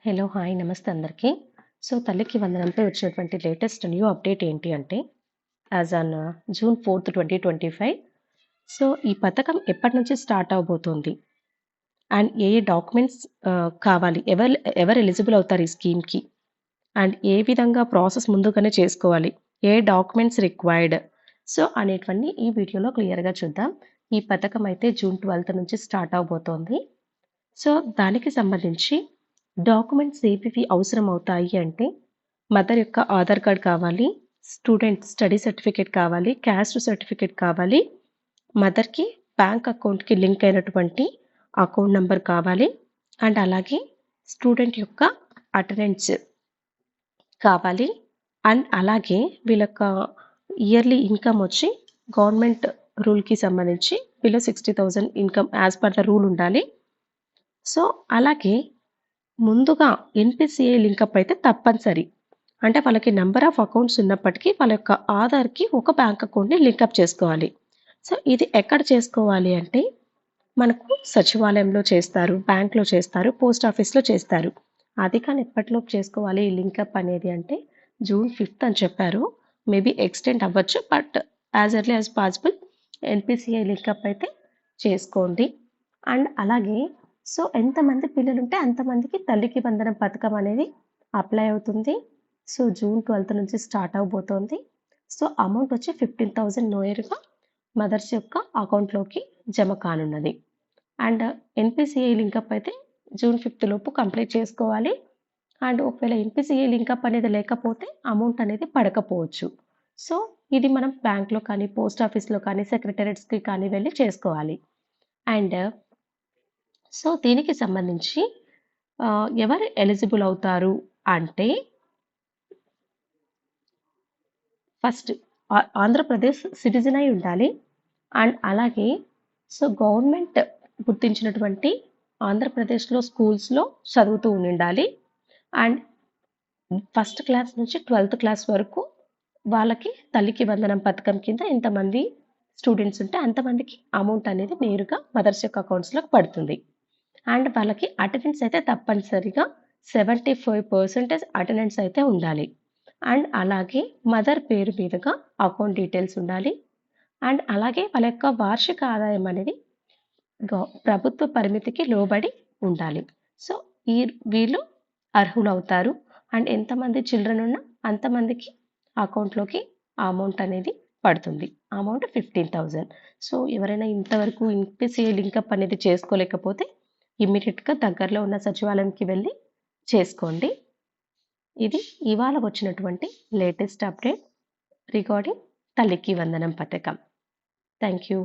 Hello! Hi! నమస్తే అందరికీ. తల్లికి వందనంపై వచ్చినటువంటి లేటెస్ట్ న్యూ అప్డేట్ ఏంటి అంటే, యాజ్ ఆన్ జూన్ 4, 2025 ఈ పథకం ఎప్పటినుంచి స్టార్ట్ అవ్వబోతోంది? అండ్ ఏ ఏ డాక్యుమెంట్స్ కావాలి? ఎవరు ఎలిజిబుల్ అవుతారు ఈ స్కీమ్‌కి? అండ్ ఏ విధంగా ప్రాసెస్ ముందుగానే చేసుకోవాలి? ఏ డాక్యుమెంట్స్ రిక్వైర్డ్? అనేటివన్నీ ఈ వీడియోలో క్లియర్‌గా చూద్దాం. ఈ పథకం అయితే జూన్ 12 నుంచి స్టార్ట్ అవ్వబోతోంది. దానికి సంబంధించి డాక్యుమెంట్స్ ఏవేవి అవసరం అవుతాయి అంటే, మదర్ యొక్క ఆధార్ కార్డ్ కావాలి, స్టూడెంట్ స్టడీ సర్టిఫికేట్ కావాలి, క్యాస్ట్ సర్టిఫికేట్ కావాలి, మదర్‌కి బ్యాంక్ అకౌంట్‌కి లింక్ అయినటువంటి అకౌంట్ నంబర్ కావాలి. అండ్ అలాగే స్టూడెంట్ యొక్క అటెండెన్స్ కావాలి. అండ్ అలాగే వీళ్ళ యొక్క ఇయర్లీ ఇన్‌కమ్ వచ్చి గవర్నమెంట్ రూల్‌కి సంబంధించి below 60,000 income as per the rule ఉండాలి. అలాగే ముందుగా ఎన్‌పీసీఐ లింకప్ అయితే తప్పనిసరి. అంటే వాళ్ళకి నంబర్ ఆఫ్ అకౌంట్స్ ఉన్నప్పటికీ వాళ్ళ యొక్క ఆధార్‌కి ఒక బ్యాంక్ అకౌంట్‌ని లింకప్ చేసుకోవాలి. ఇది ఎక్కడ చేసుకోవాలి అంటే, మనకు సచివాలయంలో చేస్తారు, బ్యాంక్‌లో చేస్తారు, పోస్ట్ ఆఫీస్‌లో చేస్తారు. అది కానీ ఎప్పటిలోపు చేసుకోవాలి ఈ లింకప్ అనేది అంటే, జూన్ 5 అని చెప్పారు. మేబీ ఎక్స్‌టెండ్ అవ్వచ్చు. But as early as possible NPCI link up అయితే చేసుకోండి. అండ్ అలాగే ఎంతమంది పిల్లలుంటే అంతమందికి తల్లికి వందనం పథకం అనేది అప్లై అవుతుంది. జూన్ 12 నుంచి స్టార్ట్ అవ్వబోతోంది. అమౌంట్ వచ్చి 15,000 నేరుగా మదర్స్ యొక్క అకౌంట్‌లోకి జమ కానున్నది. అండ్ ఎన్‌పీసీఐ లింకప్ అయితే జూన్ 5 లోపు కంప్లీట్ చేసుకోవాలి. అండ్ ఒకవేళ ఎన్‌పీసీఐ లింకప్ అనేది లేకపోతే అమౌంట్ అనేది పడకపోవచ్చు. ఇది మనం బ్యాంక్‌లో కానీ, పోస్ట్ ఆఫీస్‌లో కానీ, సెక్రటేరియట్స్‌కి కానీ వెళ్లి చేసుకోవాలి. అండ్ దీనికి సంబంధించి ఎవరు ఎలిజిబుల్ అవుతారు అంటే, ఫస్ట్ ఆంధ్రప్రదేశ్ సిటిజన్ అయి ఉండాలి. అండ్ అలాగే గవర్నమెంట్ గుర్తించినటువంటి ఆంధ్రప్రదేశ్‌లో స్కూల్స్‌లో చదువుతూ ఉండాలి. అండ్ ఫస్ట్ క్లాస్ నుంచి 12థ్ క్లాస్ వరకు వాళ్ళకి తల్లికి వందనం పథకం కింద ఎంతమంది స్టూడెంట్స్ ఉంటే అంతమందికి అమౌంట్ అనేది నేరుగా మదర్స్ యొక్క అకౌంట్స్‌లోకి పడుతుంది. అండ్ వాళ్ళకి అటెండెన్స్ అయితే తప్పనిసరిగా 75% అటెండెన్స్ అయితే ఉండాలి. అండ్ అలాగే మదర్ పేరు మీదుగా అకౌంట్ డీటెయిల్స్ ఉండాలి. అండ్ అలాగే వాళ్ళ యొక్క వార్షిక ఆదాయం అనేది ప్రభుత్వ పరిమితికి లోబడి ఉండాలి. ఈ వీళ్ళు అర్హులవుతారు. అండ్ ఎంతమంది చిల్డ్రన్ ఉన్నా అంతమందికి అకౌంట్‌లోకి ఆ అమౌంట్ అనేది పడుతుంది. అమౌంట్ 15,000. ఎవరైనా ఇంతవరకు ఎన్‌పీసీఐ లింకప్ అనేది చేసుకోలేకపోతే ఇమ్మీడియేట్‌గా దగ్గరలో ఉన్న సచివాలయంకి వెళ్ళి చేసుకోండి. ఇది ఇవాళ వచ్చినటువంటి లేటెస్ట్ అప్డేట్ రిగార్డింగ్ తల్లికి వందనం పథకం. Thank you.